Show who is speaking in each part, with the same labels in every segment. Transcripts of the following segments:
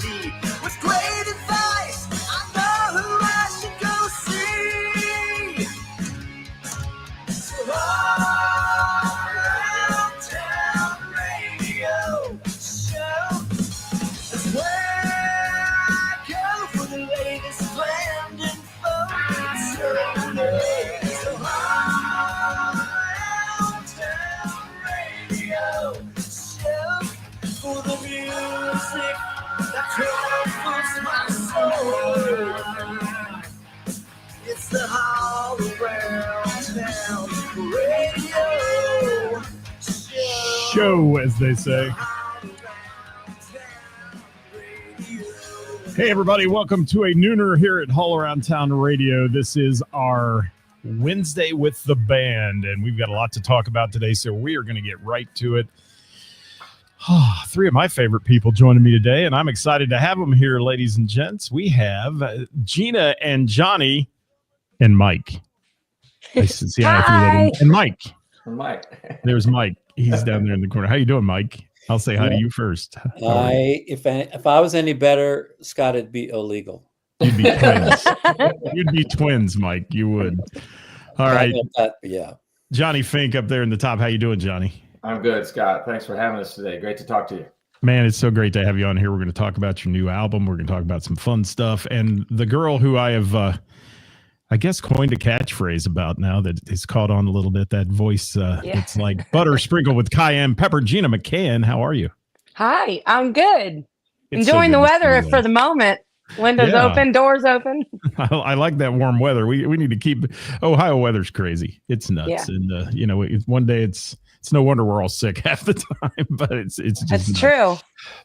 Speaker 1: humanity. With great advice, I know who I should go see. So around town radio show is where I go for the latest planned info. So around town radio show for the music that comforts my soul. It's the All Around Town Radio
Speaker 2: Show, as they say. Hey, everybody. Welcome to a nooner here at All Around Town Radio. This is our Wednesday with the band, and we've got a lot to talk about today, so we are going to get right to it. Three of my favorite people joining me today, and I'm excited to have them here, ladies and gents. We have Gina and Johnny and Mike. Nice to see how I threw that in. And Mike.
Speaker 3: Mike.
Speaker 2: There's Mike. He's down there in the corner. How you doing, Mike? I'll say hi to you first.
Speaker 4: If I was any better, Scott, it'd be illegal.
Speaker 2: You'd be twins. You'd be twins, Mike. You would. All right.
Speaker 4: Yeah.
Speaker 2: Johnny Fink up there in the top. How you doing, Johnny?
Speaker 3: I'm good, Scott. Thanks for having us today. Great to talk to you.
Speaker 2: Man, it's so great to have you on here. We're going to talk about your new album. We're going to talk about some fun stuff. And the girl who I have, I guess, coined a catchphrase about now that is caught on a little bit, that voice, it's like butter sprinkled with cayenne pepper. Gina McCann, how are you?
Speaker 5: Hi, I'm good.
Speaker 2: It's
Speaker 5: Enjoying
Speaker 2: so
Speaker 5: the
Speaker 2: good to
Speaker 5: weather
Speaker 2: see you.
Speaker 5: for the moment. Windows open, doors open.
Speaker 2: I like that warm weather. We need to keep Ohio weather's crazy. It's nuts.
Speaker 5: Yeah.
Speaker 2: And one day it's no wonder we're all sick half the time, but it's just
Speaker 5: That's
Speaker 2: nuts.
Speaker 5: true.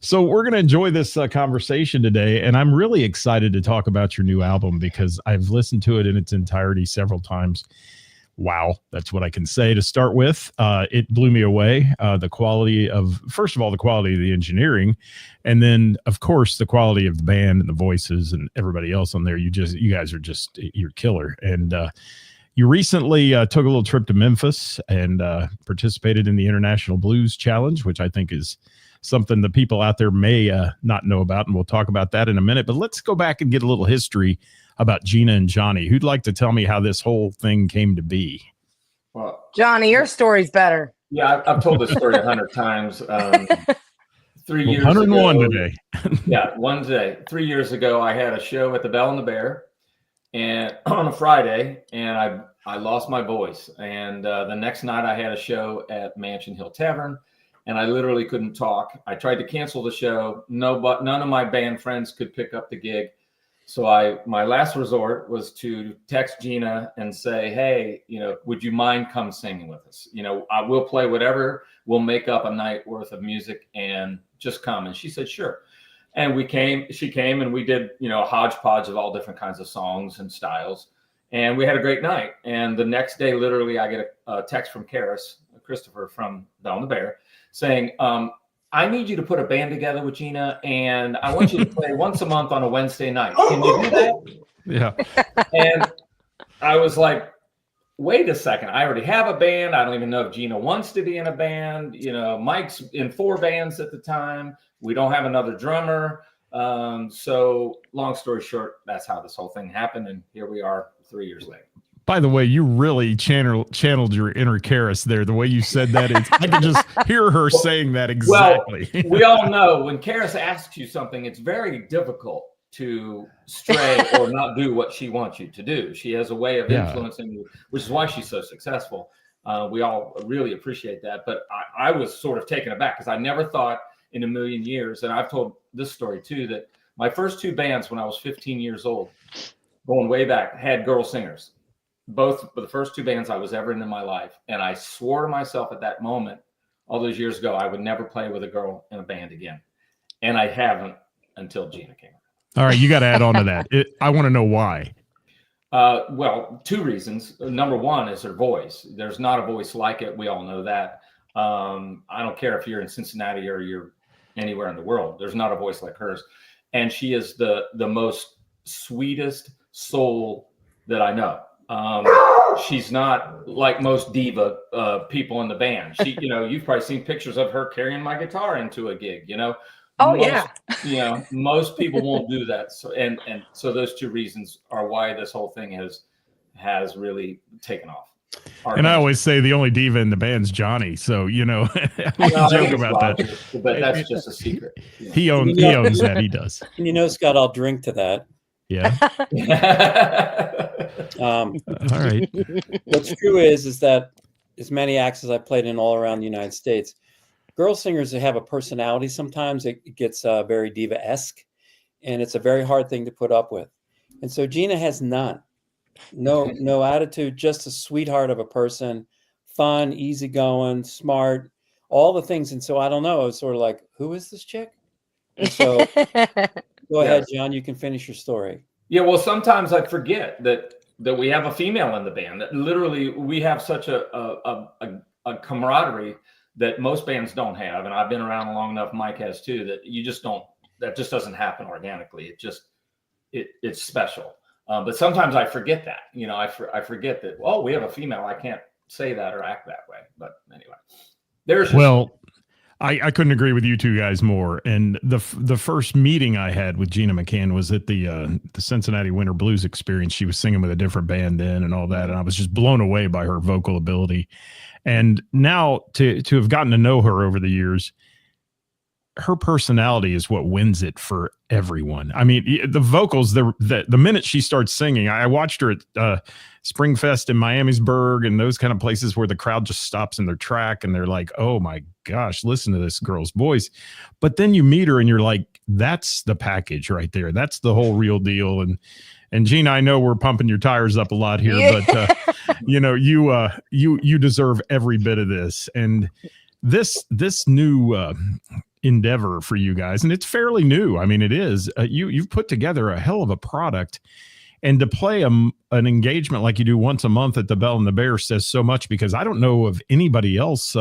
Speaker 2: So we're going to enjoy this conversation today, and I'm really excited to talk about your new album because I've listened to it in its entirety several times. Wow, that's what I can say to start with. It blew me away. The quality of, first of all, the quality of the engineering, and then, of course, the quality of the band and the voices and everybody else on there. You guys are just, you're killer. And you recently took a little trip to Memphis and participated in the International Blues Challenge, which I think is something the people out there may not know about, and we'll talk about that in a minute. But let's go back and get a little history about Gina and Johnny. Who'd like to tell me how this whole thing came to be?
Speaker 3: Well,
Speaker 5: Johnny, your story's better.
Speaker 3: yeah, I've told this story 100 times. 3 years
Speaker 2: 101
Speaker 3: ago,
Speaker 2: today.
Speaker 3: Yeah, one day. 3 years ago, I had a show at the Bell and the Bear, and on a Friday, and I lost my voice. And the next night, I had a show at Mansion Hill Tavern, and I literally couldn't talk. I tried to cancel the show. None of my band friends could pick up the gig. So my last resort was to text Gina and say, hey, would you mind come singing with us? I will play whatever. We'll make up a night worth of music and just come. And she said, sure. And she came and we did, a hodgepodge of all different kinds of songs and styles. And we had a great night. And the next day, literally, I get a text from Christopher from Bell and the Bear saying, I need you to put a band together with Gina, and I want you to play once a month on a Wednesday night. Can you do that?
Speaker 2: Yeah.
Speaker 3: And I was like, wait a second. I already have a band. I don't even know if Gina wants to be in a band. Mike's in 4 bands at the time. We don't have another drummer. So long story short, that's how this whole thing happened. And here we are 3 years later.
Speaker 2: By the way, you really channeled your inner Karis there. The way you said that, I can just hear her saying that exactly.
Speaker 3: Well, we all know when Karis asks you something, it's very difficult to stray or not do what she wants you to do. She has a way of influencing you, which is why she's so successful. We all really appreciate that. But I was sort of taken aback because I never thought in a million years, and I've told this story too, that my first 2 bands when I was 15 years old, going way back, had girl singers. Both the first 2 bands I was ever in my life. And I swore to myself at that moment, all those years ago, I would never play with a girl in a band again. And I haven't until Gina came.
Speaker 2: All right, you got to add on to that. I want to know why.
Speaker 3: Well, 2 reasons. Number one is her voice. There's not a voice like it. We all know that. I don't care if you're in Cincinnati or you're anywhere in the world. There's not a voice like hers. And she is the most sweetest soul that I know. She's not like most diva people in the band. She, you've probably seen pictures of her carrying my guitar into a gig,
Speaker 5: Oh,
Speaker 3: most,
Speaker 5: yeah.
Speaker 3: most people won't do that. So, and so those two reasons are why this whole thing has really taken off.
Speaker 2: And I always say the only diva in the band's Johnny. So, we
Speaker 3: Well,
Speaker 2: joke about that.
Speaker 3: Roger, but that's just a secret.
Speaker 2: He owns that. He does.
Speaker 4: And Scott, I'll drink to that.
Speaker 2: Yeah.
Speaker 4: All
Speaker 2: right.
Speaker 4: What's true is that as many acts as I played in all around the United States, girl singers have a personality. Sometimes it gets very diva-esque, and it's a very hard thing to put up with. And so Gina has none. No attitude, just a sweetheart of a person, fun, easygoing, smart, all the things. And so I don't know. I was sort of like, who is this chick? And so go ahead, John, you can finish your story.
Speaker 3: Yeah, well, sometimes I forget that we have a female in the band. That literally we have such a camaraderie that most bands don't have. And I've been around long enough, Mike has too, that you just don't, that just doesn't happen organically. It's special. But sometimes I forget that, I forget that, oh, we have a female. I can't say that or act that way. But anyway,
Speaker 2: I couldn't agree with you two guys more. And the first meeting I had with Gina McCann was at the Cincinnati Winter Blues Experience. She was singing with a different band then and all that. And I was just blown away by her vocal ability. And now to have gotten to know her over the years, her personality is what wins it for everyone. I mean, the vocals, the minute she starts singing, I watched her at Springfest in Miamisburg and those kind of places where the crowd just stops in their track and they're like, oh my gosh, listen to this girl's voice. But then you meet her and you're like, that's the package right there. That's the whole real deal. And Gina, I know we're pumping your tires up a lot here, but you deserve every bit of this. And this new endeavor for you guys, and it's fairly new. I mean, it is. You've put together a hell of a product, and to play an engagement like you do once a month at the Bell and the Bear says so much, because I don't know of anybody else.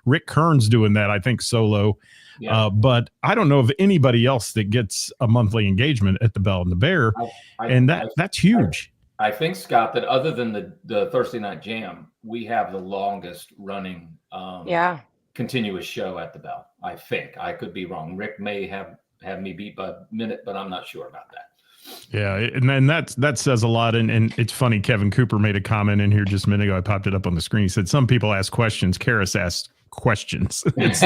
Speaker 2: Rick Kern's doing that, I think, solo. Yeah. But I don't know of anybody else that gets a monthly engagement at the Bell and the Bear, and that's huge.
Speaker 3: I think, Scott, that other than the Thursday Night Jam, we have the longest running continuous show at the Bell. I think. I could be wrong. Rick may have me beat by a minute, but I'm not sure about that.
Speaker 2: Yeah, and then that says a lot. And it's funny, Kevin Cooper made a comment in here just a minute ago. I popped it up on the screen. He said, some people ask questions. Karis asked questions. It's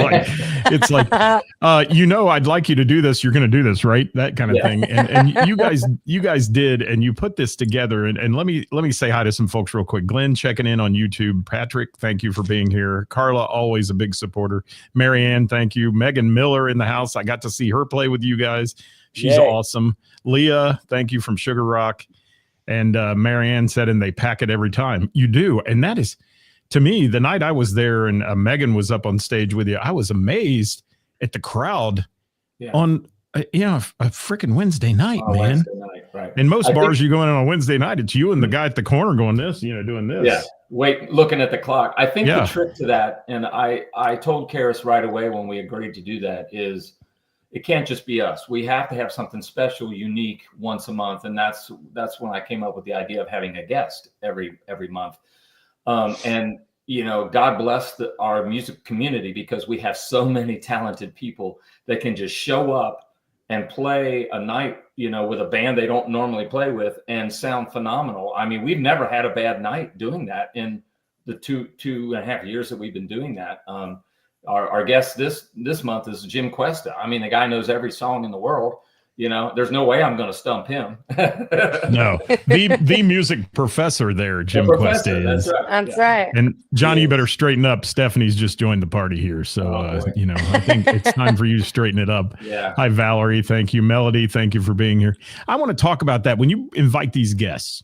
Speaker 2: like I'd like you to do this. You're going to do this, right? That kind of thing. And you guys did, and you put this together. And let me say hi to some folks real quick. Glenn checking in on YouTube. Patrick, thank you for being here. Carla, always a big supporter. Marianne, thank you. Megan Miller in the house. I got to see her play with you guys. She's awesome. Leah, thank you from Sugar Rock. And Marianne said, and they pack it every time. You do. And that is, to me, the night I was there and Megan was up on stage with you, I was amazed at the crowd on a freaking Wednesday night, man.
Speaker 3: Wednesday night, right.
Speaker 2: In most bars, you go in on a Wednesday night, it's you and the guy at the corner going this, doing this.
Speaker 3: Yeah. Wait, looking at the clock. I think the trick to that, and I told Karis right away when we agreed to do that, is it can't just be us. We have to have something special, unique once a month. And that's when I came up with the idea of having a guest every month. And God bless our music community, because we have so many talented people that can just show up and play a night, with a band they don't normally play with and sound phenomenal. I mean, we've never had a bad night doing that in the two and a half years that we've been doing that. Our guest this month is Jim Cuesta. I mean, the guy knows every song in the world. There's no way I'm going to stump him.
Speaker 2: No, the music professor there, Jim Cuesta is.
Speaker 5: That's right.
Speaker 2: And Johnny, you better straighten up. Stephanie's just joined the party here. So, I think it's time for you to straighten it up.
Speaker 3: Yeah.
Speaker 2: Hi, Valerie. Thank you. Melody, thank you for being here. I want to talk about that. When you invite these guests,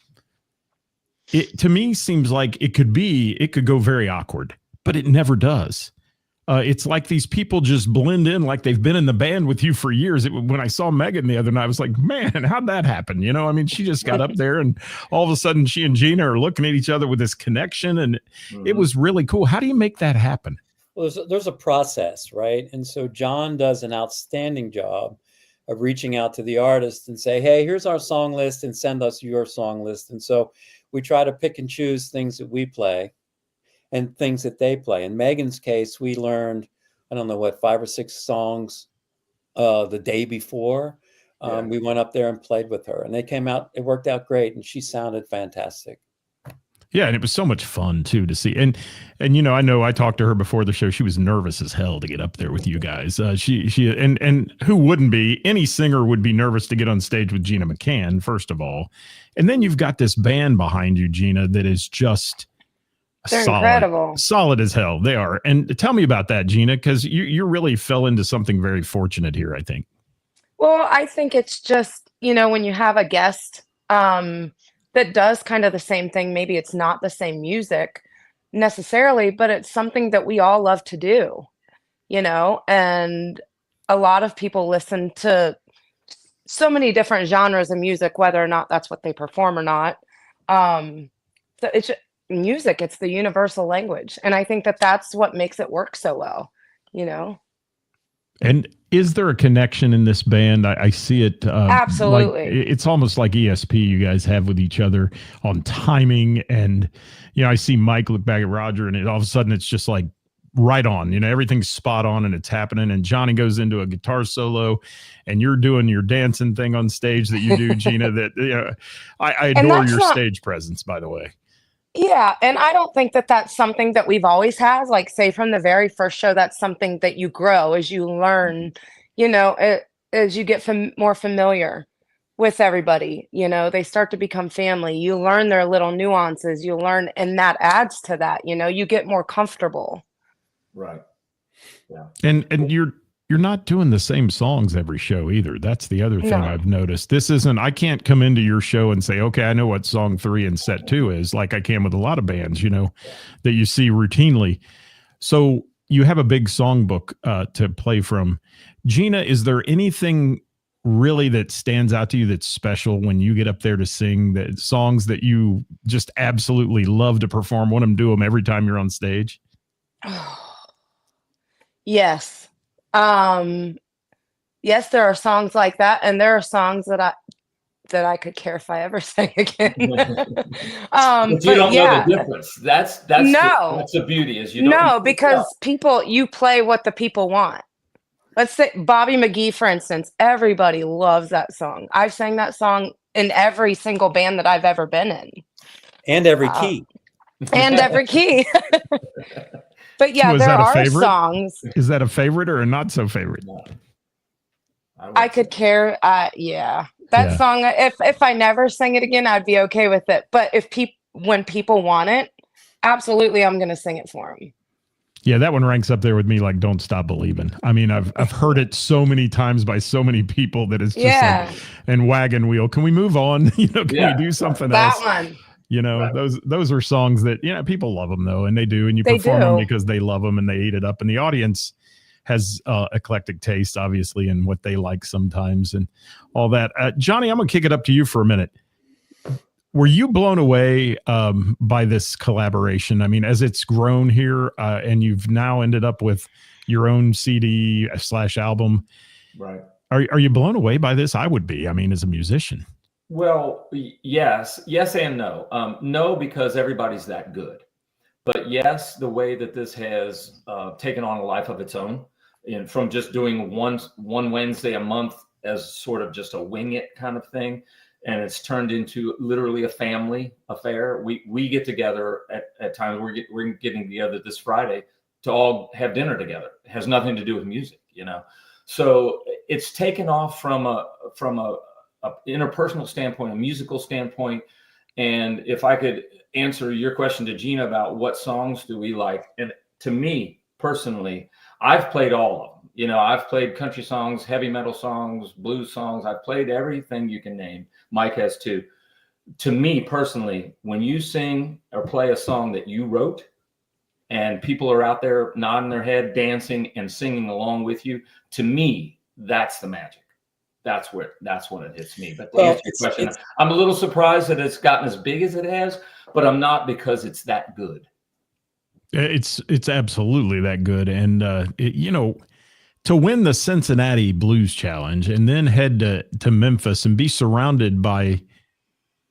Speaker 2: it to me seems like it could go very awkward, but it never does. It's like these people just blend in like they've been in the band with you for years. When I saw Megan the other night, I was like, man, how'd that happen? I mean, she just got up there and all of a sudden she and Gina are looking at each other with this connection, and it was really cool. How do you make that happen?
Speaker 4: Well, there's a process, right? And so John does an outstanding job of reaching out to the artist and say, hey, here's our song list, and send us your song list. And so we try to pick and choose things that we play and things that they play. In Megan's case, we learned, 5 or 6 songs the day before. We went up there and played with her, and they came out. It worked out great, and she sounded fantastic.
Speaker 2: Yeah, and it was so much fun too to see. And you know I talked to her before the show. She was nervous as hell to get up there with you guys. And who wouldn't be? Any singer would be nervous to get on stage with Gina McCann, first of all. And then you've got this band behind you, Gina, that is just
Speaker 5: They're incredible.
Speaker 2: Solid as hell. They are. And tell me about that, Gina, because you really fell into something very fortunate here, I think.
Speaker 5: Well, I think it's just, when you have a guest that does kind of the same thing, maybe it's not the same music necessarily, but it's something that we all love to do, and a lot of people listen to so many different genres of music, whether or not that's what they perform or not. So it's music, it's the universal language. And I think that that's what makes it work so well,
Speaker 2: And is there a connection in this band? I see it.
Speaker 5: Absolutely.
Speaker 2: It's almost like ESP you guys have with each other on timing. And, I see Mike look back at Roger and all of a sudden it's just like right on, everything's spot on and it's happening. And Johnny goes into a guitar solo and you're doing your dancing thing on stage that you do, Gina, that I adore your stage presence, by the way.
Speaker 5: Yeah, and I don't think that that's something that we've always had. Like, say, from the very first show, that's something that you grow as you learn, as you get more familiar with everybody. They start to become family. You learn their little nuances. You learn, and that adds to that. You get more comfortable.
Speaker 3: Right. Yeah.
Speaker 2: And you're not doing the same songs every show either. That's the other thing I've noticed. I can't come into your show and say, okay, I know what song 3 and set 2 is, like I can with a lot of bands, that you see routinely. So you have a big songbook to play from. Gina, is there anything really that stands out to you that's special when you get up there to sing, that songs that you just absolutely love to perform, want to do them every time you're on stage?
Speaker 5: Yes. Yes, there are songs like that, and there are songs that I could care if I ever sang again.
Speaker 3: But you don't know the difference. That's the beauty is you don't know,
Speaker 5: because you play what the people want. Let's say Bobby McGee, for instance. Everybody loves that song. I've sang that song in every single band that I've ever been in,
Speaker 4: and every key.
Speaker 5: And every key. But yeah, there are songs.
Speaker 2: Is that a favorite or a not so favorite? No.
Speaker 5: I could care. That song. If I never sang it again, I'd be okay with it. But when people want it, absolutely, I'm going to sing it for them.
Speaker 2: Yeah, that one ranks up there with me. Like, Don't Stop Believing. I mean, I've heard it so many times by so many people that it's just like, and Wagon Wheel. Can we move on? Can we do something else?
Speaker 5: That one.
Speaker 2: Those are songs that, people love them though. And they do. And you perform them because they love them and they eat it up. And the audience has eclectic taste, obviously, and what they like sometimes and all that. Johnny, I'm going to kick it up to you for a minute. Were you blown away by this collaboration? I mean, as it's grown here and you've now ended up with your own CD/album.
Speaker 3: Right.
Speaker 2: Are you blown away by this? I would be, as a musician.
Speaker 3: Well, yes and no. No, because everybody's that good. But yes, the way that this has taken on a life of its own, and from just doing one Wednesday a month as sort of just a wing it kind of thing, and it's turned into literally a family affair. We get together at times. We're getting together this Friday to all have dinner together. It has nothing to do with music, So it's taken off from a interpersonal standpoint, a musical standpoint. And if I could answer your question to Gina about what songs do we like, and to me personally, I've played all of them. I've played country songs, heavy metal songs, blues songs. I've played everything you can name. Mike has too. To me personally, when you sing or play a song that you wrote and people are out there nodding their head, dancing and singing along with you, to me, that's the magic. That's when it hits me. But to answer your question, I'm a little surprised that it's gotten as big as it has, but I'm not, because it's that good.
Speaker 2: It's absolutely that good. And, to win the Cincinnati Blues Challenge and then head to Memphis and be surrounded by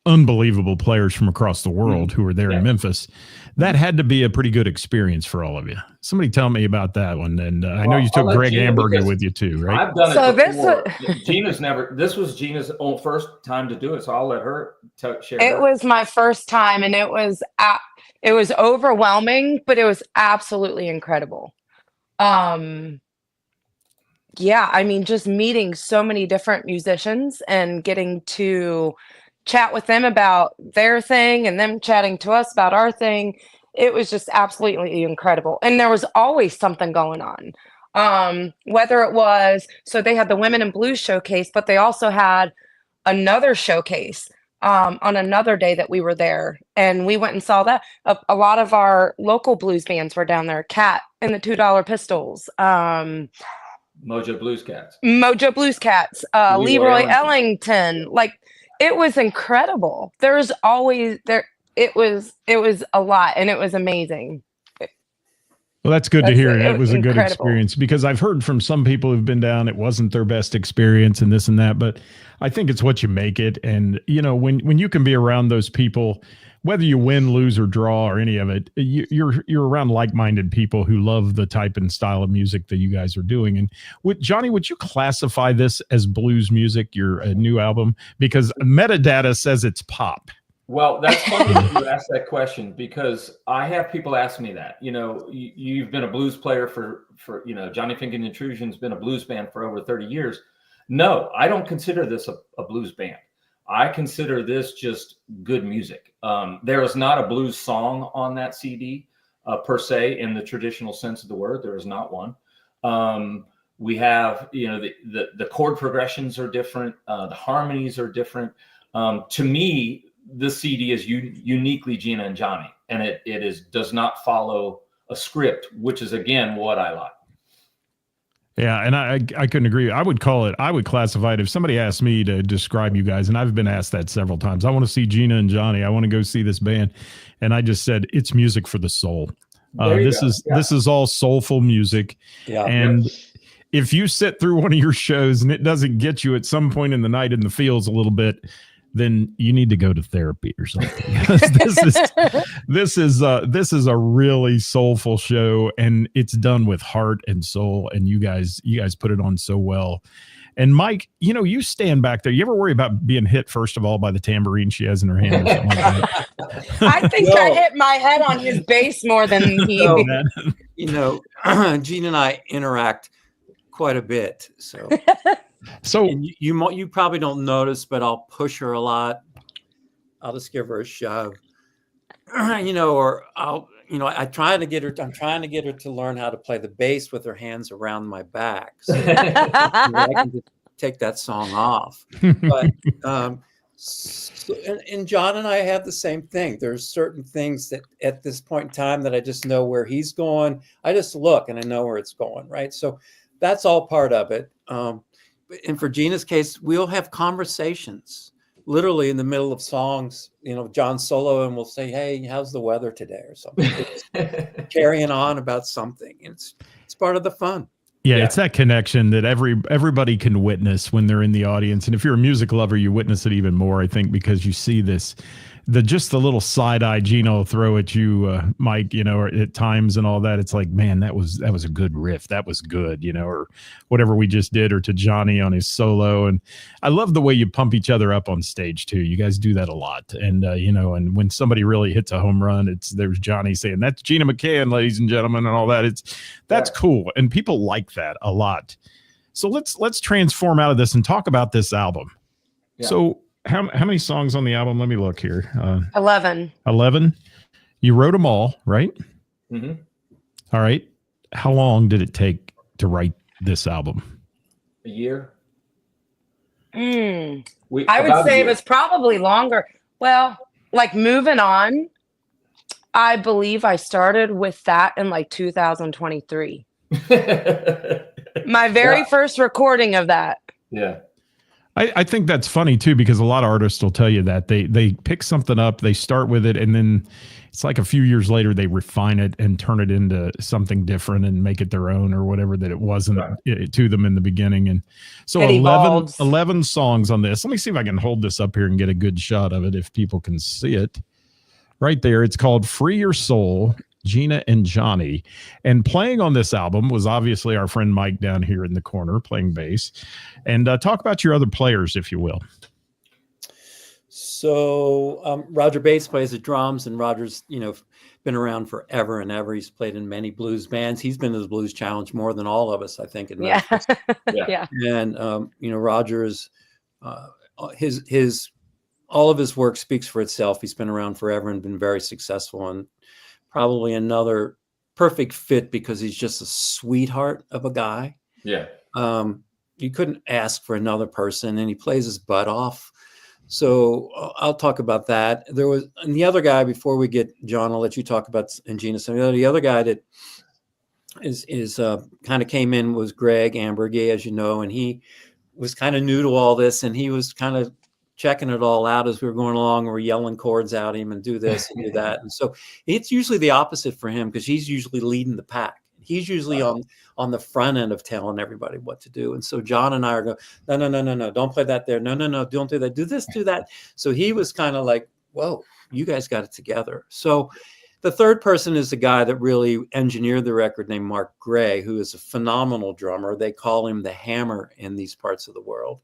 Speaker 2: unbelievable players from across the world who were there
Speaker 3: Yeah.
Speaker 2: in Memphis. That had to be a pretty good experience for all of you. Somebody tell me about that one. And I know
Speaker 3: Well,
Speaker 2: you
Speaker 3: I'll
Speaker 2: took
Speaker 3: let
Speaker 2: Greg
Speaker 3: Gina,
Speaker 2: Amberger
Speaker 3: because
Speaker 2: with you too, right?
Speaker 3: I've done
Speaker 5: So
Speaker 3: it
Speaker 5: this
Speaker 3: before. This was Gina's own first time to do it, so I'll let her share.
Speaker 5: It was my first time, and it was overwhelming, but it was absolutely incredible. Yeah, I mean, just meeting so many different musicians and getting to chat with them about their thing and them chatting to us about our thing. It was just absolutely incredible. And there was always something going on. Whether it was, so they had the Women in Blues showcase, but they also had another showcase on another day that we were there. And we went and saw that. A lot of our local blues bands were down there, Cat and the $2 Pistols.
Speaker 3: Mojo Blues Cats.
Speaker 5: Mojo Blues Cats, Leroy Ellington. Like, it was incredible. There's always there. It was a lot, and it was amazing.
Speaker 2: Well, that's good to hear. And it
Speaker 5: It
Speaker 2: was a good
Speaker 5: incredible.
Speaker 2: experience, because I've heard from some people who've been down, it wasn't their best experience and this and that, but I think it's what you make it. And, you know, when you can be around those people, whether you win, lose, or draw, or any of it, you're around like-minded people who love the type and style of music that you guys are doing. And Johnny, would you classify this as blues music, your new album? Because metadata says it's pop.
Speaker 3: Well, that's funny that you asked that question, because I have people ask me that. You know, you've been a blues player for Johnny Finken Intrusion's been a blues band for over 30 years. No, I don't consider this a blues band. I consider this just good music. There is not a blues song on that CD per se, in the traditional sense of the word. There is not one. We have, the chord progressions are different. The harmonies are different. To me, this CD is uniquely Gina and Johnny, and it does not follow a script, which is, again, what I like.
Speaker 2: Yeah, and I couldn't agree. I would classify it, if somebody asked me to describe you guys, and I've been asked that several times. I want to see Gina and Johnny. I want to go see this band. And I just said, it's music for the soul. This is all soulful music.
Speaker 4: Yeah.
Speaker 2: And if you sit through one of your shows and it doesn't get you at some point in the night in the feels a little bit, then you need to go to therapy or something. this is a really soulful show, and it's done with heart and soul. And you guys put it on so well. And Mike, you stand back there. You ever worry about being hit, first of all, by the tambourine she has in her hand or something like that?
Speaker 5: I think I hit my head on his bass more than he.
Speaker 4: Gene and I interact quite a bit.
Speaker 2: So
Speaker 4: and you probably don't notice, but I'll push her a lot. I'll just give her a shove, or I'm trying to get her to learn how to play the bass with her hands around my back, so I can just take that song off. But and John and I have the same thing. There's certain things that at this point in time that I just know where he's going. I just look and I know where it's going, right? So that's all part of it. And for Gina's case, we'll have conversations literally in the middle of songs, John solo, and we'll say, "Hey, how's the weather today?" or something. Carrying on about something. It's part of the fun.
Speaker 2: Yeah, it's that connection that everybody can witness when they're in the audience. And if you're a music lover, you witness it even more, I think, because you see this, the little side eye Gina will throw at you, Mike, or at times and all that. It's like, man, that was a good riff. That was good, or whatever we just did, or to Johnny on his solo. And I love the way you pump each other up on stage too. You guys do that a lot. And, and when somebody really hits a home run, there's Johnny saying, "That's Gina McCann, ladies and gentlemen," and all that. That's cool. And people like that a lot. So let's transform out of this and talk about this album. Yeah. So, how many songs on the album? Let me look here.
Speaker 5: 11.
Speaker 2: 11. You wrote them all, right?
Speaker 3: Mm-hmm.
Speaker 2: All right. How long did it take to write this album?
Speaker 3: A year.
Speaker 5: I would say it was probably longer. Well, like Moving On, I believe I started with that in like 2023. My very first recording of that.
Speaker 3: Yeah.
Speaker 2: I think that's funny too, because a lot of artists will tell you that they pick something up, they start with it, and then it's like a few years later they refine it and turn it into something different and make it their own or whatever that it wasn't to them in the beginning. And so
Speaker 5: It evolves.
Speaker 2: 11 songs on this. Let me see if I can hold this up here and get a good shot of it if people can see it. Right there, it's called Free Your Soul, Gina and Johnny. And playing on this album was obviously our friend Mike down here in the corner playing bass. And talk about your other players, if you will.
Speaker 4: So Roger Bates plays the drums, and Roger's, been around forever and ever. He's played in many blues bands. He's been to the Blues Challenge more than all of us, I think. In Memphis.
Speaker 5: Yeah.
Speaker 4: And Roger is his all of his work speaks for itself. He's been around forever and been very successful, and probably another perfect fit because he's just a sweetheart of a guy.
Speaker 3: Yeah.
Speaker 4: You couldn't ask for another person, and he plays his butt off. So I'll talk about that. And the other guy, before we get John, I'll let you talk about, and Gina, the other guy that is kind of came in was Greg Ambergay, as you know, and he was kind of new to all this, and he was kind of checking it all out as we were going along. We're yelling chords at him and do this and do that. And so it's usually the opposite for him, because he's usually leading the pack. He's usually on the front end of telling everybody what to do. And so John and I are going, no, don't play that there. No, don't do that. Do this, do that. So he was kind of like, whoa, you guys got it together. So the third person is the guy that really engineered the record, named Mark Gray, who is a phenomenal drummer. They call him the Hammer in these parts of the world.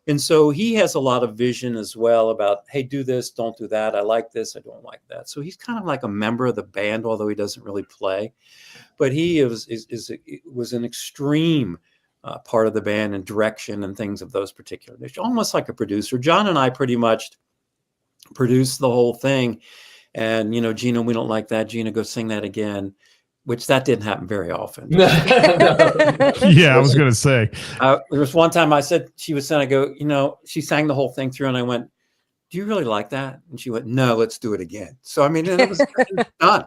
Speaker 4: And so he has a lot of vision as well about, hey, do this, don't do that. I like this, I don't like that. So he's kind of like a member of the band, although he doesn't really play. But he was an extreme part of the band and direction and things of those particular nature, almost like a producer. John and I pretty much produced the whole thing. And, Gina, we don't like that. Gina, go sing that again. Which that didn't happen very often.
Speaker 2: Yeah, I was going to say.
Speaker 4: There was one time I said, she was saying, I go, she sang the whole thing through, and I went, do you really like that? And she went, no, let's do it again. So, and it was done.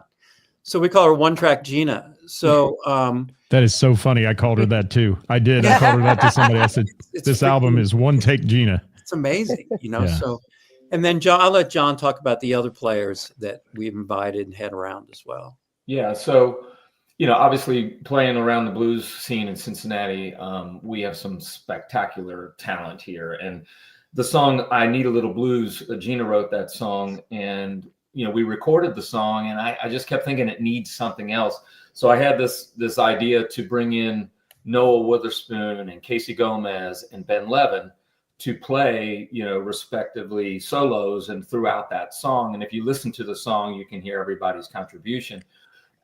Speaker 4: So we call her One Track Gina. So
Speaker 2: that is so funny. I called her that too. I did. I called her that to somebody. I said, this album is One Take Gina.
Speaker 4: It's amazing,
Speaker 2: Yeah.
Speaker 4: So, and then John, I'll let John talk about the other players that we've invited and had around as well.
Speaker 3: Yeah. So, obviously playing around the blues scene in Cincinnati, we have some spectacular talent here. And the song, I Need a Little Blues, Gina wrote that song, and, we recorded the song, and I just kept thinking it needs something else. So I had this idea to bring in Noah Witherspoon and Casey Gomez and Ben Levin to play, respectively solos and throughout that song. And if you listen to the song, you can hear everybody's contribution.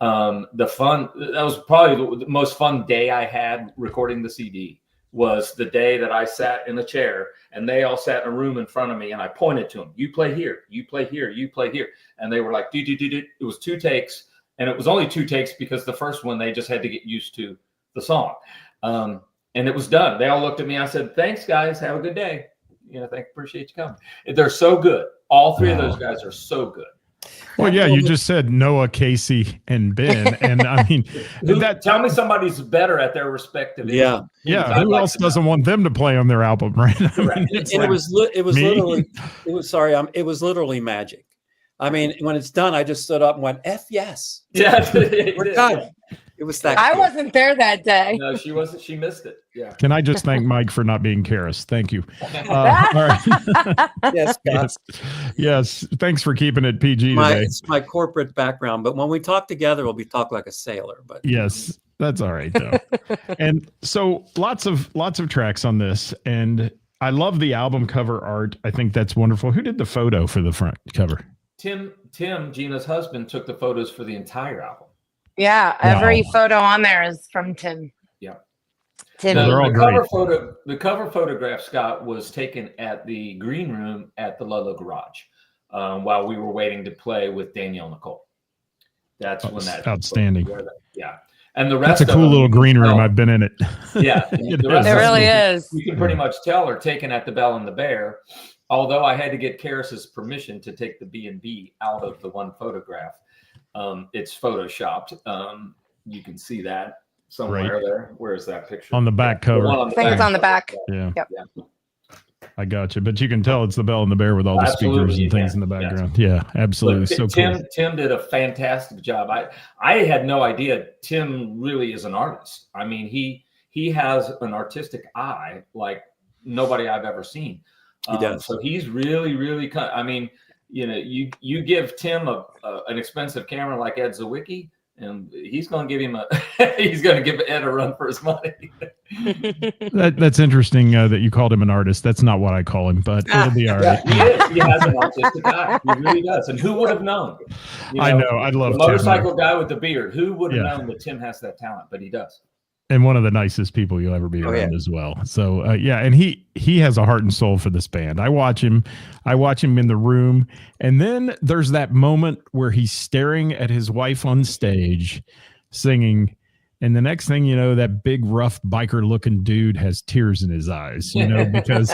Speaker 3: That was probably the most fun day I had recording the CD, was the day that I sat in a chair and they all sat in a room in front of me, and I pointed to them, you play here, you play here, you play here. And they were like, do. It was 2 takes, and it was only 2 takes because the first one, they just had to get used to the song. And it was done. They all looked at me. I said, thanks guys. Have a good day. Appreciate you coming. They're so good. All 3 of those guys are so good.
Speaker 2: Well, yeah, you just said Noah, Casey, and Ben, and I mean,
Speaker 3: tell me somebody's better at their respective.
Speaker 2: Yeah. Who else doesn't want them to play on their album, right?
Speaker 4: It was literally magic. I mean, when it's done, I just stood up and went, F yes.
Speaker 3: Yeah,
Speaker 4: we're done. It was that.
Speaker 5: I wasn't there that day.
Speaker 3: No, she wasn't. She missed it. Yeah.
Speaker 2: Can I just thank Mike for not being Karis? Thank you. All right. Yes. Thanks for keeping it PG today.
Speaker 4: It's my corporate background, but when we talk together, we'll be talk like a sailor. But
Speaker 2: yes, that's all right though. And so lots of tracks on this, and I love the album cover art. I think that's wonderful. Who did the photo for the front cover?
Speaker 3: Tim, Gina's husband, took the photos for the entire album.
Speaker 5: Yeah, every photo on there is from Tim.
Speaker 3: Yeah.
Speaker 5: Tim.
Speaker 3: The cover photograph, Scott, was taken at the green room at the Ludlow Garage while we were waiting to play with Danielle Nicole. That's when that
Speaker 2: outstanding.
Speaker 3: Yeah. And the rest
Speaker 2: that's a cool little green room. I've been in it.
Speaker 3: Yeah.
Speaker 5: It really is.
Speaker 3: You can pretty much tell are taken at the Bell and the Bear. Although I had to get Karis's permission to take the B&B out of the one photograph. It's photoshopped. You can see that somewhere there. Where is that picture?
Speaker 2: On the back cover.
Speaker 5: I think it's on the back.
Speaker 2: Yeah.
Speaker 5: Yep.
Speaker 2: I got you. But you can tell it's the Bell and the Bear with all the speakers and things in the background. Yeah, absolutely. So
Speaker 3: Tim,
Speaker 2: cool.
Speaker 3: Tim did a fantastic job. I had no idea Tim really is an artist. I mean, he has an artistic eye like nobody I've ever seen.
Speaker 4: He does.
Speaker 3: So he's really, really. I mean, you give Tim an expensive camera like Ed Zawicki, and he's going to give him he's going to give Ed a run for his money.
Speaker 2: That's interesting that you called him an artist. That's not what I call him, but it'll be all right.
Speaker 3: He is. He has an artistic eye. He really does. And who would have known?
Speaker 2: I know. I love
Speaker 3: the motorcycle guy with the beard. Who would have known that Tim has that talent? But he does.
Speaker 2: And one of the nicest people you'll ever be around as well. So and he has a heart and soul for this band. I watch him in the room, and then there's that moment where he's staring at his wife on stage singing, and the next thing you know, that big rough biker looking dude has tears in his eyes, because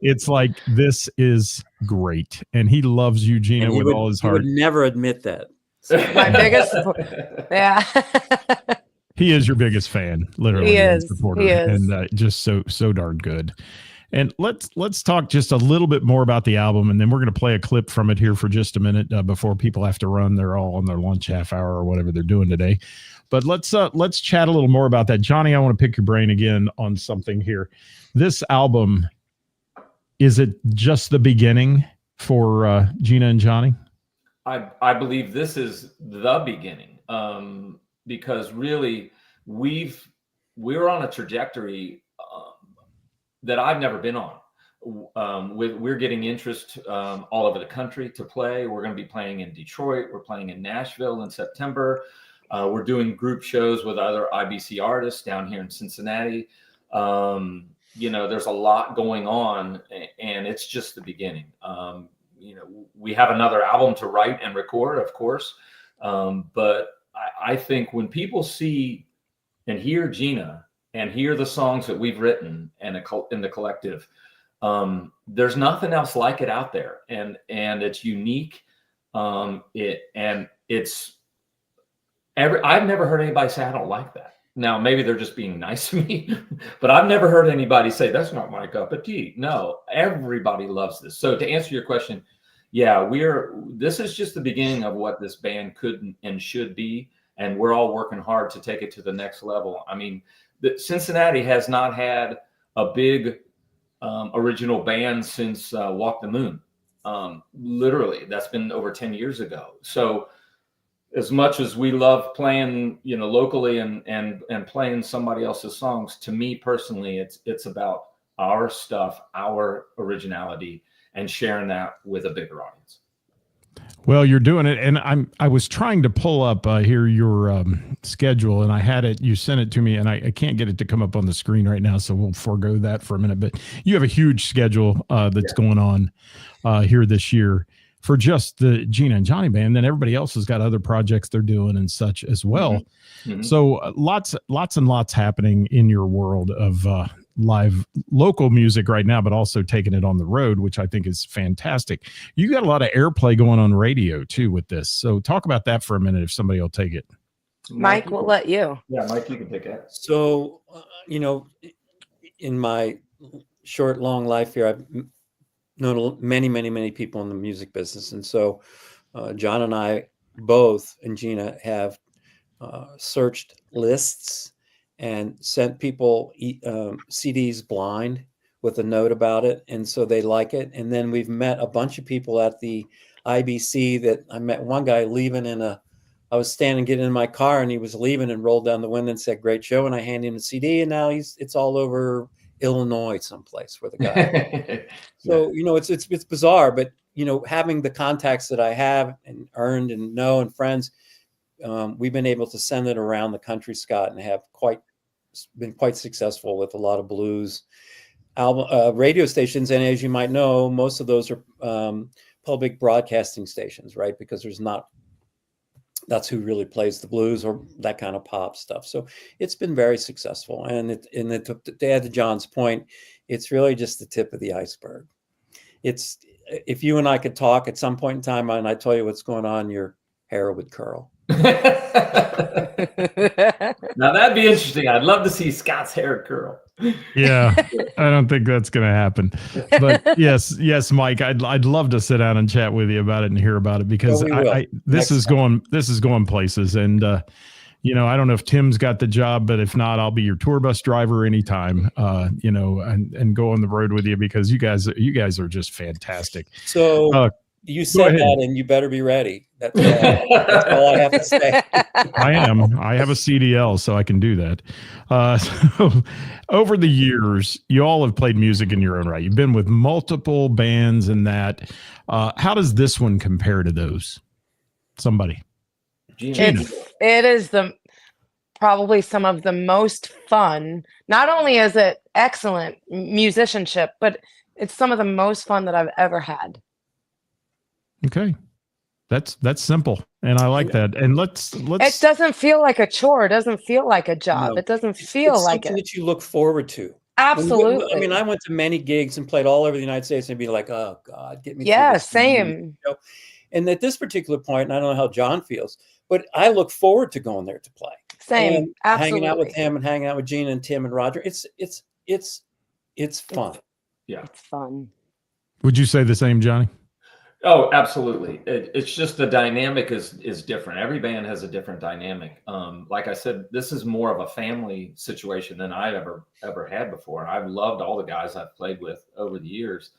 Speaker 2: it's like, this is great, and he loves you, Gina, with all his heart.
Speaker 4: He would never admit that.
Speaker 5: My biggest yeah.
Speaker 2: He is your biggest fan, literally.
Speaker 5: He is.
Speaker 2: Supporter,
Speaker 5: he is.
Speaker 2: And just so darn good. And let's talk just a little bit more about the album, and then we're going to play a clip from it here for just a minute before people have to run. They're all on their lunch half hour or whatever they're doing today. But let's chat a little more about that. Johnny, I want to pick your brain again on something here. This album, is it just the beginning for Gina and Johnny?
Speaker 3: I believe this is the beginning. Because really we're on a trajectory that I've never been on. We're getting interest all over the country to play. We're going to be playing in Detroit. We're playing in Nashville in September. We're doing group shows with other IBC artists down here in Cincinnati. There's a lot going on, and it's just the beginning. We have another album to write and record, of course, but I think when people see and hear Gina and hear the songs that we've written and in the collective, there's nothing else like it out there, and it's unique. I've never heard anybody say I don't like that. Now maybe they're just being nice to me, but I've never heard anybody say that's not my cup of tea. No, everybody loves this. So to answer your question, yeah, this is just the beginning of what this band could and should be. And we're all working hard to take it to the next level. I mean, Cincinnati has not had a big original band since Walk the Moon. Literally, that's been over 10 years ago. So as much as we love playing, locally and playing somebody else's songs, to me personally, it's about our stuff, our originality, and sharing that with a bigger audience.
Speaker 2: Well, you're doing it, and I was trying to pull up here your schedule, and I had it. You sent it to me, and I can't get it to come up on the screen right now, so we'll forego that for a minute. But you have a huge schedule that's going on here this year for just the Gina and Johnny band. Then everybody else has got other projects they're doing and such as well. Mm-hmm. So lots and lots happening in your world of live local music right now, but also taking it on the road, which I think is fantastic. You got a lot of airplay going on radio too with this. So talk about that for a minute if somebody will take it.
Speaker 5: Mike, we'll let you.
Speaker 3: Yeah, Mike, you can take it.
Speaker 4: So, in my long life here, I've known many people in the music business. And so John and I both, and Gina, have searched lists and sent people CDs blind with a note about it. And so they like it. And then we've met a bunch of people at the IBC that I met one guy leaving I was standing getting in my car and he was leaving and rolled down the window and said, "Great show." And I handed him a CD, and now it's all over Illinois someplace where the guy. So, it's bizarre, but, having the contacts that I have and earned and know and friends, we've been able to send it around the country, Scott, and have been quite successful with a lot of blues album radio stations. And as you might know, most of those are public broadcasting stations, right? Because that's who really plays the blues or that kind of pop stuff. So it's been very successful. And to add to John's point, it's really just the tip of the iceberg. If you and I could talk at some point in time and I tell you what's going on in your hair would curl.
Speaker 3: Now that'd be interesting. I'd love to see Scott's hair curl.
Speaker 2: Yeah, I don't think that's going to happen. But yes, Mike, I'd love to sit down and chat with you about it and hear about it, because this is going places. And I don't know if Tim's got the job, but if not, I'll be your tour bus driver anytime. And go on the road with you, because you guys are just fantastic.
Speaker 4: So you said that, and you better be ready. That's all I have to say.
Speaker 2: I am. I have a CDL, so I can do that. So over the years, you all have played music in your own right. You've been with multiple bands and that. How does this one compare to those? Somebody.
Speaker 3: Gina.
Speaker 5: It is probably some of the most fun. Not only is it excellent musicianship, but it's some of the most fun that I've ever had.
Speaker 2: Okay. That's simple. And I like that. And let's
Speaker 5: It doesn't feel like a chore. It doesn't feel like a job.
Speaker 4: No.
Speaker 5: It doesn't feel
Speaker 4: It's
Speaker 5: like
Speaker 4: something
Speaker 5: it.
Speaker 4: that you look forward to.
Speaker 5: Absolutely.
Speaker 4: I mean, I went to many gigs and played all over the United States and be like, oh God, get me.
Speaker 5: Yeah,
Speaker 4: through this.
Speaker 5: same.
Speaker 4: And at this particular point, and I don't know how John feels, but I look forward to going there to play.
Speaker 5: Same.
Speaker 4: And
Speaker 5: Absolutely.
Speaker 4: hanging out with him and hanging out with Gina and Tim and Roger. It's fun.
Speaker 3: Yeah.
Speaker 5: It's fun.
Speaker 2: Would you say the same, Johnny?
Speaker 3: Oh, absolutely. It's just the dynamic is different. Every band has a different dynamic. Like I said, this is more of a family situation than I've ever had before. And I've loved all the guys I've played with over the years.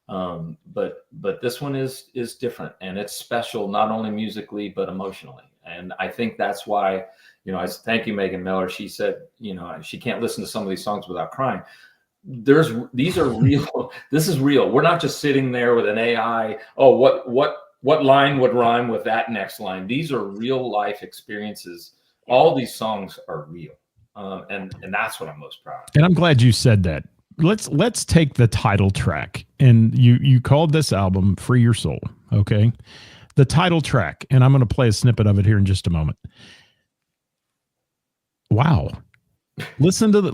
Speaker 3: But this one is different, and it's special, not only musically, but emotionally. And I think that's why, I thank you, Megan Miller. She said, she can't listen to some of these songs without crying. These are real. This is real. We're not just sitting there with an AI. Oh, what line would rhyme with that next line? These are real life experiences. All these songs are real. And that's what I'm most proud of.
Speaker 2: And I'm glad you said that. Let's take the title track, and you called this album Free Your Soul. Okay. The title track, and I'm going to play a snippet of it here in just a moment. Wow. Listen to the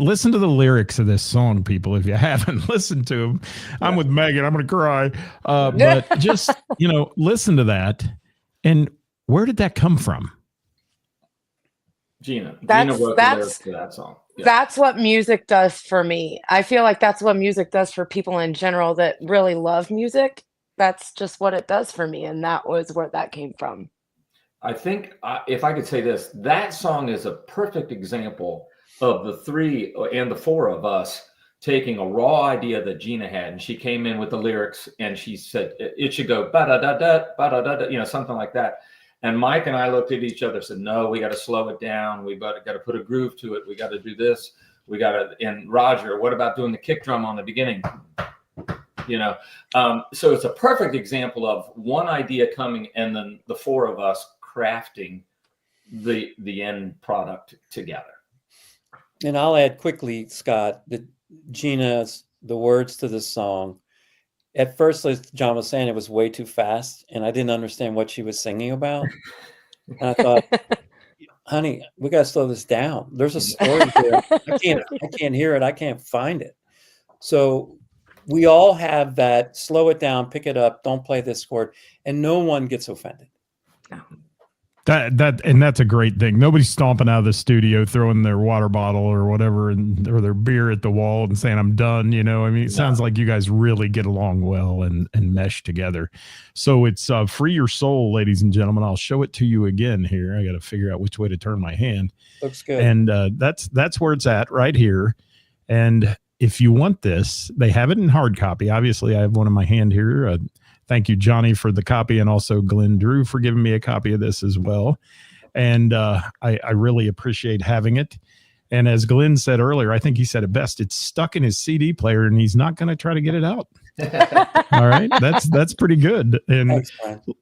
Speaker 2: lyrics of this song, people. If you haven't listened to them, I'm with Megan. I'm going to cry. But just, listen to that. And where did that come from?
Speaker 3: Gina wrote the lyrics to that song. Yeah.
Speaker 5: That's what music does for me. I feel like that's what music does for people in general that really love music. That's just what it does for me. And that was where that came from.
Speaker 3: I think if I could say this, that song is a perfect example of the three and the four of us taking a raw idea that Gina had. And she came in with the lyrics and she said, it should go ba-da-da-da, ba-da-da-da, something like that. And Mike and I looked at each other and said, no, we got to slow it down. We got to put a groove to it. We got to do this. And Roger, what about doing the kick drum on the beginning? So it's a perfect example of one idea coming and then the four of us crafting the end product together.
Speaker 4: And I'll add quickly, Scott, that the words to this song, at first, as John was saying, it was way too fast, and I didn't understand what she was singing about. And I thought, honey, we got to slow this down. There's a story here. I can't hear it. I can't find it. So we all have that, slow it down, pick it up, don't play this chord, and no one gets offended.
Speaker 2: And that's a great thing. Nobody's stomping out of the studio, throwing their water bottle or whatever, or their beer at the wall and saying, I'm done. It sounds like you guys really get along well and mesh together. So it's Free Your Soul, ladies and gentlemen. I'll show it to you again here. I got to figure out which way to turn my hand.
Speaker 4: Looks good.
Speaker 2: And that's where it's at right here. And if you want this, they have it in hard copy. Obviously, I have one in my hand here. Thank you, Johnny, for the copy, and also Glenn Drew for giving me a copy of this as well. And I really appreciate having it. And as Glenn said earlier, I think he said it best. It's stuck in his CD player, and he's not going to try to get it out. All right, that's pretty good. And
Speaker 4: Thanks,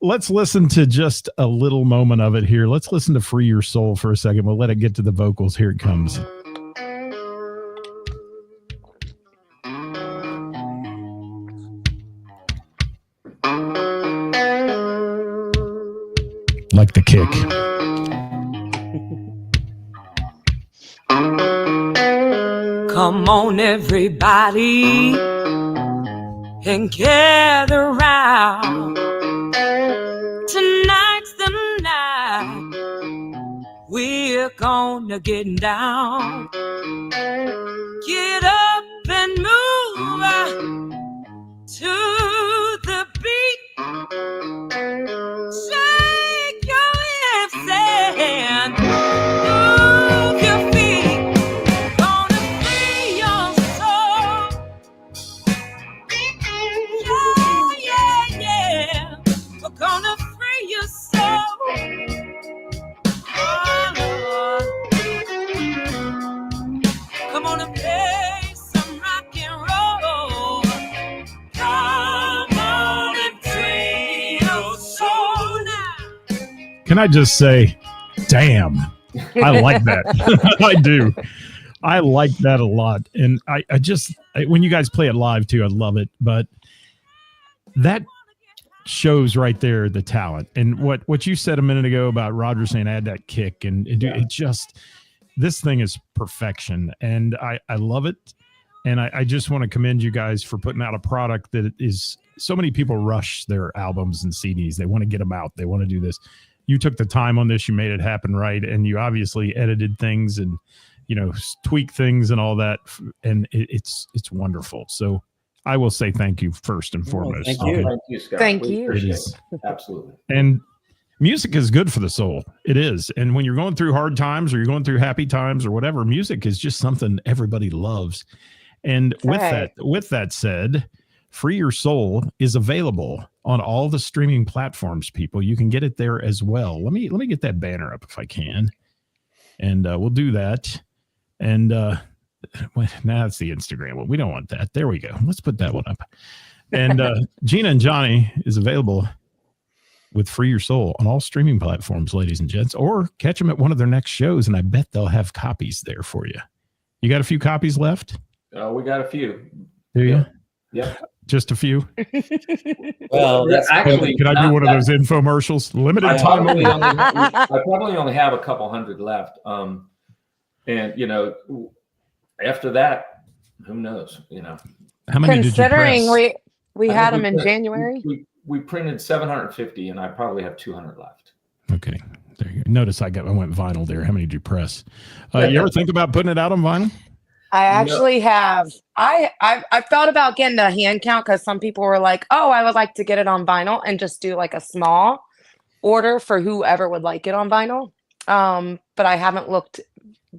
Speaker 2: let's listen to just a little moment of it here. Let's listen to Free Your Soul for a second. We'll let it get to the vocals. Here it comes. Like the kick.
Speaker 1: Come on, everybody, and gather round. Tonight's the night. we're gonna get down. Get up and move to the beat. Shake your hips and move your feet. Gonna free your soul. Yeah, yeah, yeah. We're gonna free your soul. Come on and play some rock and roll. Come on and free your soul now.
Speaker 2: Can I just say, damn, I like that. I do. I like that a lot. And when you guys play it live too, I love it. But that shows right there the talent. And what you said a minute ago about Roger saying add that kick, and it just, this thing is perfection. And I love it. And I just want to commend you guys for putting out a product that is, so many people rush their albums and CDs. They want to get them out. They want to do this. You took the time on this. You made it happen right. And you obviously edited things and, tweak things and all that. And it's wonderful. So I will say thank you first and foremost.
Speaker 4: Thank you.
Speaker 3: Thank you, Scott.
Speaker 5: Thank
Speaker 3: We
Speaker 5: you.
Speaker 3: appreciate
Speaker 2: It is.
Speaker 3: it. Absolutely.
Speaker 2: And music is good for the soul. It is. And when you're going through hard times or you're going through happy times or whatever, music is just something everybody loves. And
Speaker 5: Right.
Speaker 2: with that said, Free Your Soul is available on all the streaming platforms, people. You can get it there as well. Let me get that banner up if I can. And we'll do that. And now it's the Instagram one. We don't want that. There we go. Let's put that one up. And Gina and Johnny is available with Free Your Soul on all streaming platforms, ladies and gents, or catch them at one of their next shows. And I bet they'll have copies there for you. You got a few copies left?
Speaker 3: We got a few.
Speaker 2: Do you?
Speaker 3: Yeah.
Speaker 2: Just a few?
Speaker 4: Well, that's
Speaker 3: actually,
Speaker 2: Can I do one of those infomercials? Limited
Speaker 3: I
Speaker 2: time
Speaker 3: probably,
Speaker 2: only.
Speaker 3: I probably only have a couple hundred left. And after that, who knows?
Speaker 2: How many
Speaker 5: Considering
Speaker 2: did you press?
Speaker 5: we
Speaker 3: I
Speaker 5: had
Speaker 3: think
Speaker 5: them in
Speaker 3: we-
Speaker 5: January.
Speaker 3: We printed 750, and I probably have 200 left.
Speaker 2: Okay. There you go. Notice I went vinyl there. How many did you press? You ever think about putting it out on vinyl?
Speaker 5: I actually have. I've thought about getting a hand count because some people were like, "Oh, I would like to get it on vinyl and just do like a small order for whoever would like it on vinyl." But I haven't looked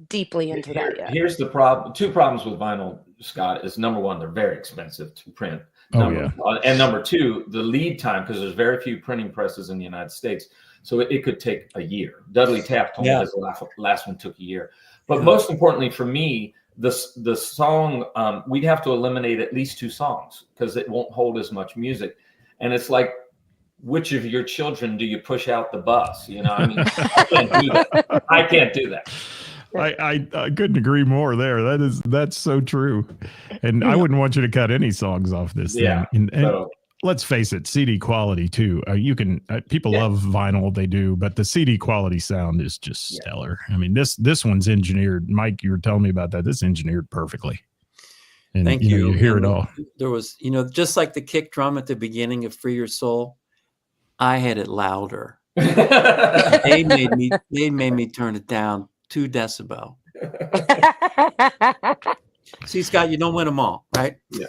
Speaker 5: deeply into that yet.
Speaker 3: Here's the problem. Two problems with vinyl, Scott, is number one, they're very expensive to print.
Speaker 2: Yeah.
Speaker 3: And number two, the lead time, because there's very few printing presses in the United States. So it could take a year. Dudley Taft told me his last one took a year. But most importantly for me, the song, we'd have to eliminate at least 2 songs because it won't hold as much music. And it's like, which of your children do you push out the bus? I mean, I can't do that. I can't do that.
Speaker 2: I couldn't agree more there. That's so true. And I wouldn't want you to cut any songs off this thing. And
Speaker 3: So,
Speaker 2: let's face it, CD quality too. You can people love vinyl, they do, but the CD quality sound is just stellar. I mean, this one's engineered. Mike, you were telling me about that. This is engineered perfectly. And
Speaker 4: Thank you.
Speaker 2: You hear it all.
Speaker 4: There was, just like the kick drum at the beginning of Free Your Soul, I had it louder. They made me turn it down 2 decibel. See, Scott, you don't win them all, right?
Speaker 3: yeah.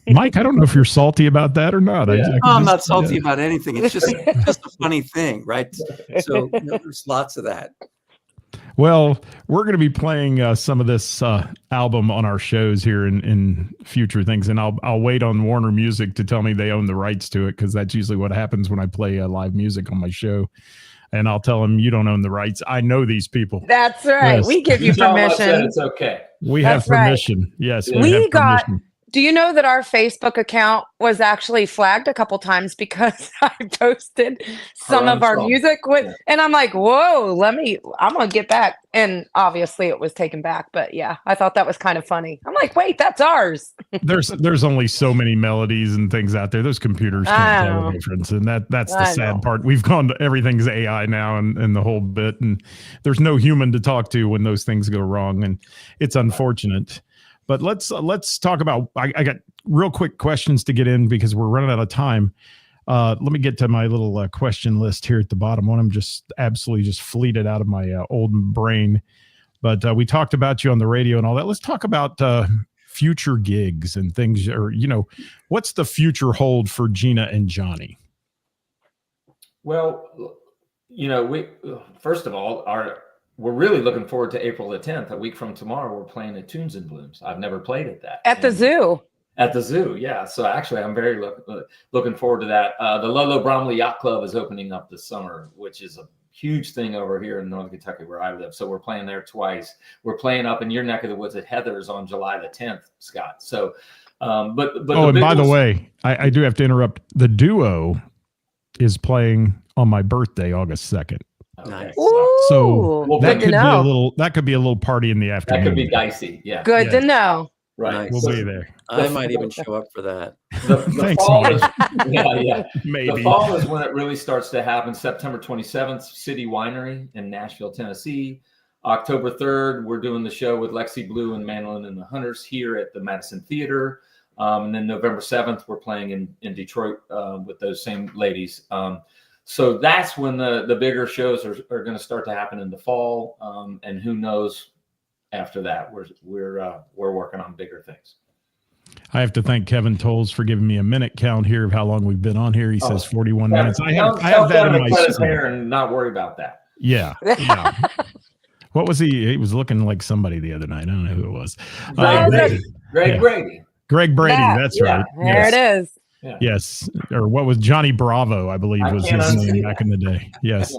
Speaker 2: Mike, I don't know if you're salty about that or not.
Speaker 3: Yeah.
Speaker 4: I'm not salty about anything. It's just a funny thing, right? So there's lots of that.
Speaker 2: Well, we're going to be playing some of this album on our shows here in future things, and I'll wait on Warner Music to tell me they own the rights to it, because that's usually what happens when I play live music on my show. And I'll tell them, you don't own the rights. I know these people.
Speaker 5: That's right.
Speaker 2: Yes.
Speaker 5: We give you
Speaker 3: Tell 'em I said
Speaker 5: permission.
Speaker 3: it's okay.
Speaker 2: We
Speaker 5: That's
Speaker 2: have
Speaker 5: right.
Speaker 2: permission. Yes,
Speaker 3: We
Speaker 2: we have
Speaker 5: got-
Speaker 2: permission.
Speaker 5: Do you know that our Facebook account was actually flagged a couple times because I posted some
Speaker 3: own
Speaker 5: of our
Speaker 3: song.
Speaker 5: music with,
Speaker 3: Yeah.
Speaker 5: and I'm like, whoa, I'm gonna get back. And obviously it was taken back, but yeah, I thought that was kind of funny. I'm like, wait, that's ours.
Speaker 2: There's only so many melodies and things out there. Those computers
Speaker 5: I
Speaker 2: can't tell
Speaker 5: know.
Speaker 2: the difference, and that's the
Speaker 5: I
Speaker 2: sad
Speaker 5: know.
Speaker 2: part. We've gone to everything's AI now, and the whole bit, and there's no human to talk to when those things go wrong, and it's unfortunate. But let's talk about. I got real quick questions to get in because we're running out of time. Let me get to my little question list here at the bottom. One I'm just absolutely just fleeted out of my old brain. But we talked about you on the radio and all that. Let's talk about future gigs and things, or, what's the future hold for Gina and Johnny?
Speaker 3: Well, we first of all, we're really looking forward to April the 10th. A week from tomorrow, we're playing at Tunes and Blooms. I've never played at that.
Speaker 5: At the zoo.
Speaker 3: At the zoo, yeah. So actually, I'm very looking forward to that. The Lolo Bromley Yacht Club is opening up this summer, which is a huge thing over here in Northern Kentucky where I live. So we're playing there twice. We're playing up in your neck of the woods at Heather's on July the 10th, Scott. So, but
Speaker 2: and by the way, I do have to interrupt. The duo is playing on my birthday, August 2nd.
Speaker 3: Okay.
Speaker 4: Nice.
Speaker 2: So
Speaker 5: Ooh,
Speaker 2: that
Speaker 5: good to
Speaker 2: could be a little party in the afternoon.
Speaker 3: That could be dicey. Yeah.
Speaker 5: Good to know.
Speaker 3: Right.
Speaker 2: We'll be there.
Speaker 4: I might even show up for that.
Speaker 3: The
Speaker 2: Thanks,
Speaker 3: fall
Speaker 2: Mike.
Speaker 3: is, yeah.
Speaker 2: Maybe.
Speaker 3: The fall is when it really starts to happen. September 27th, City Winery in Nashville, Tennessee. October 3rd, we're doing the show with Lexi Blue and Mandolin and the Hunters here at the Madison Theater. And then November 7th, we're playing in Detroit with those same ladies. So that's when the bigger shows are going to start to happen in the fall. And who knows after that, we're working on bigger things.
Speaker 2: I have to thank Kevin Tolles for giving me a minute count here of how long we've been on here. He says 41 minutes. I have that in my
Speaker 3: hair and not worry about that.
Speaker 2: Yeah. What was he? He was looking like somebody the other night. I don't know who it was.
Speaker 3: Greg Brady.
Speaker 2: Greg Brady.
Speaker 5: Yeah.
Speaker 2: That's right.
Speaker 5: There it is.
Speaker 3: Yeah.
Speaker 2: Yes. Or what was Johnny Bravo, I believe was his name back in the day. Yes.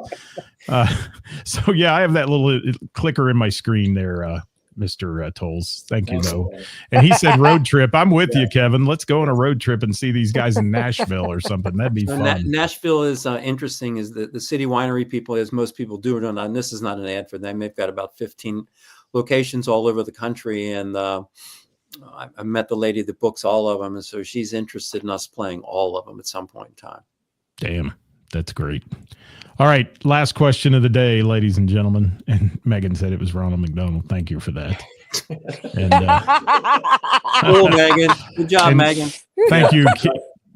Speaker 2: So yeah, I have that little clicker in my screen there, Mr. Tolles. Thank you, though. And he said road trip. I'm with you, Kevin. Let's go on a road trip and see these guys in Nashville or something. That'd be fun.
Speaker 4: Nashville is interesting. Is the City Winery people, as most people do it on, and this is not an ad for them. They've got about 15 locations all over the country, and I met the lady that books all of them, and so she's interested in us playing all of them at some point in time.
Speaker 2: Damn, that's great. All right, last question of the day, ladies and gentlemen. And Megan said it was Ronald McDonald. Thank you for that. And
Speaker 4: Cool, Megan. Good job, Megan.
Speaker 2: Thank you,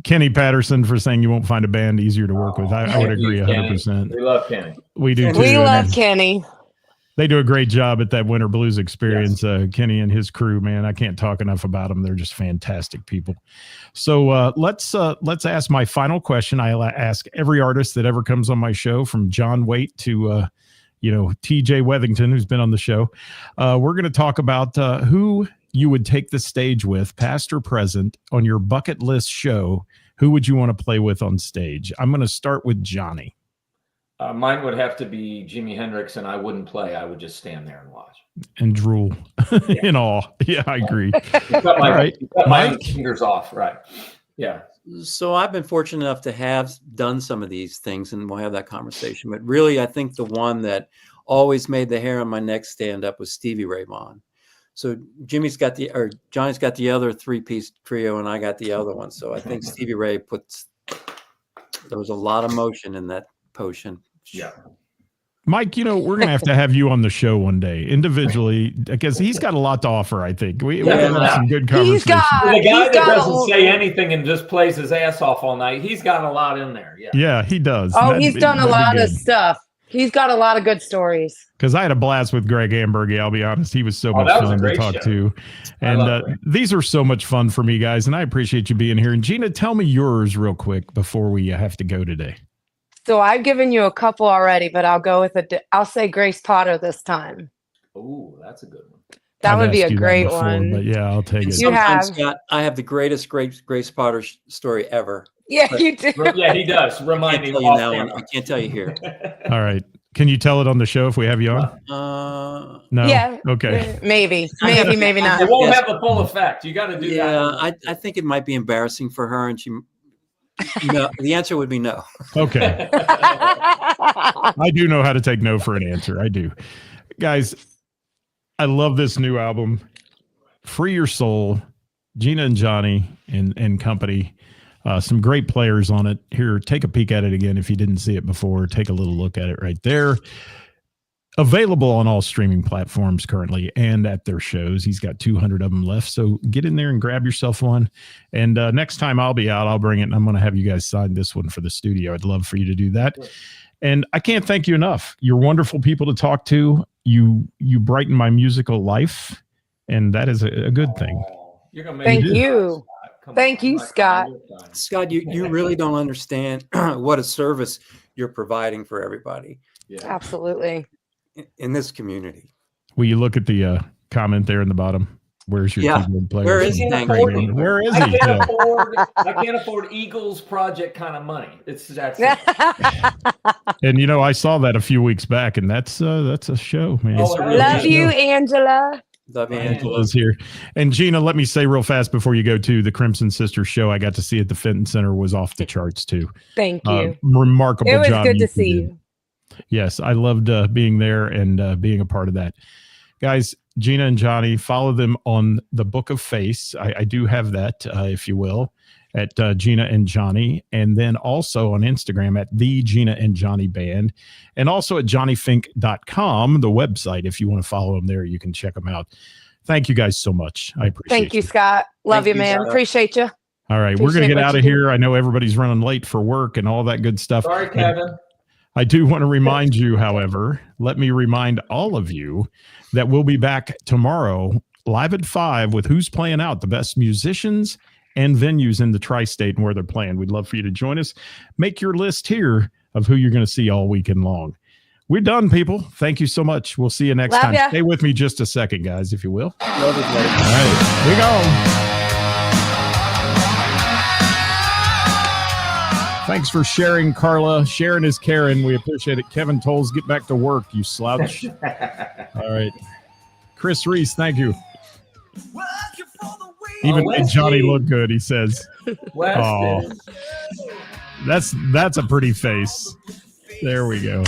Speaker 2: Kenny Patterson, for saying you won't find a band easier to work with. I would agree 100%.
Speaker 3: We love Kenny.
Speaker 2: We do too.
Speaker 5: We love Kenny.
Speaker 2: They do a great job at that Winter Blues experience. Yes. Kenny and his crew, man, I can't talk enough about them. They're just fantastic people. So let's ask my final question. I ask every artist that ever comes on my show, from John Waite to TJ Wethington, who's been on the show. We're going to talk about who you would take the stage with, past or present, on your bucket list show. Who would you want to play with on stage? I'm going to start with Johnny.
Speaker 3: Mine would have to be Jimi Hendrix, and I wouldn't play. I would just stand there and watch.
Speaker 2: And drool in awe. Yeah, I agree.
Speaker 3: Cut my fingers off. Right. Yeah.
Speaker 4: So I've been fortunate enough to have done some of these things, and we'll have that conversation. But really, I think the one that always made the hair on my neck stand up was Stevie Ray Vaughan. So Johnny's got the other 3-piece trio, and I got the other one. So I think Stevie Ray there was a lot of motion in that potion.
Speaker 3: Yeah.
Speaker 2: Mike, we're going to have you on the show one day individually, because he's got a lot to offer, I think. We have some good conversations.
Speaker 3: The guy that doesn't say anything and just plays his ass off all night, he's got a lot in there.
Speaker 2: Yeah, he does.
Speaker 5: Oh, he's done a lot of stuff. He's got a lot of good stories.
Speaker 2: Because I had a blast with Greg Ambergy, I'll be honest. He was so much fun to talk to. And these are so much fun for me, guys, and I appreciate you being here. And Gina, tell me yours real quick before we have to go today.
Speaker 5: So I've given you a couple already, but I'll go with I'll say Grace Potter this time.
Speaker 3: Oh, that's a good one.
Speaker 5: That would be a great one.
Speaker 2: But yeah, I'll take it.
Speaker 4: Scott, I have the greatest Grace Potter story ever.
Speaker 5: Yeah, you do.
Speaker 3: Yeah, he does. Remind me.
Speaker 4: I can't tell you here.
Speaker 2: All right. Can you tell it on the show if we have you on? No.
Speaker 5: Yeah.
Speaker 2: Okay.
Speaker 5: Maybe not.
Speaker 3: It won't have the full effect. You got to do that.
Speaker 4: Yeah, I think it might be embarrassing for her, and no, the answer would be no.
Speaker 2: Okay. I do know how to take no for an answer. I do. Guys, I love this new album. Free Your Soul, Gina and Johnny and company. Some great players on it. Here, take a peek at it again. If you didn't see it before, take a little look at it right there. available on all streaming platforms currently and at their shows. He's got 200 of them left. So get in there and grab yourself one. And next time I'll be out, I'll bring it, and I'm going to have you guys sign this one for the studio. I'd love for you to do that. And I can't thank you enough. You're wonderful people to talk to. You brighten my musical life, and that is a good thing.
Speaker 3: You're gonna
Speaker 5: Thank you. Thank you, Scott.
Speaker 4: Scott, you really don't understand what a service you're providing for everybody
Speaker 3: Yeah.
Speaker 5: Absolutely.
Speaker 4: in this community.
Speaker 2: Will you look at the comment there in the bottom? Where's your keyboard player?
Speaker 4: Where is he?
Speaker 2: Where is
Speaker 3: I
Speaker 2: he?
Speaker 3: can't afford Eagles project kind of money. It's that simple.
Speaker 2: And I saw that a few weeks back, and that's a show, man.
Speaker 3: Oh,
Speaker 5: Love you, Angela.
Speaker 4: Love you, Angela.
Speaker 2: Angela's here. And Gina, let me say real fast before you go to the Crimson Sisters show, I got to see at the Fenton Center, was off the charts too.
Speaker 5: Thank you.
Speaker 2: Remarkable
Speaker 5: It was
Speaker 2: job.
Speaker 5: good to
Speaker 2: you
Speaker 5: see
Speaker 2: did.
Speaker 5: you.
Speaker 2: Yes, I loved being there and being a part of that. Guys, Gina and Johnny, follow them on the Book of Face. I do have that, if you will, at Gina and Johnny. And then also on Instagram at the Gina and Johnny Band. And also at johnnyfink.com, the website. If you want to follow them there, you can check them out. Thank you guys so much. I appreciate it.
Speaker 5: Thank you, Scott. Love
Speaker 4: Thank
Speaker 5: you,
Speaker 4: you,
Speaker 5: man.
Speaker 4: Scott.
Speaker 5: Appreciate you.
Speaker 2: All right, we're going to
Speaker 5: Appreciate
Speaker 2: get
Speaker 5: what
Speaker 2: out
Speaker 5: you
Speaker 2: of
Speaker 5: do.
Speaker 2: here. I know everybody's running late for work and all that good stuff.
Speaker 3: Sorry, Kevin.
Speaker 2: I do want to remind you, however, let me remind all of you that we'll be back tomorrow live at 5 with Who's Playing Out, the best musicians and venues in the tri-state and where they're playing. We'd love for you to join us. Make your list here of who you're going to see all weekend long. We're done, people. Thank you so much. We'll see you next
Speaker 5: Love
Speaker 2: time.
Speaker 5: ya.
Speaker 2: Stay with me just a second, guys, if you will.
Speaker 4: Love you, buddy.
Speaker 2: All right, we go. Thanks for sharing, Carla. Sharon is Karen. We appreciate it. Kevin Tolles, get back to work, you slouch. All right. Chris Reese, thank you.
Speaker 1: Working for the week.
Speaker 2: Even
Speaker 3: Oh,
Speaker 2: made
Speaker 3: Wesley.
Speaker 2: Johnny look good, he says.
Speaker 3: Wes
Speaker 2: Oh.
Speaker 3: is-
Speaker 2: That's a pretty face. There we go.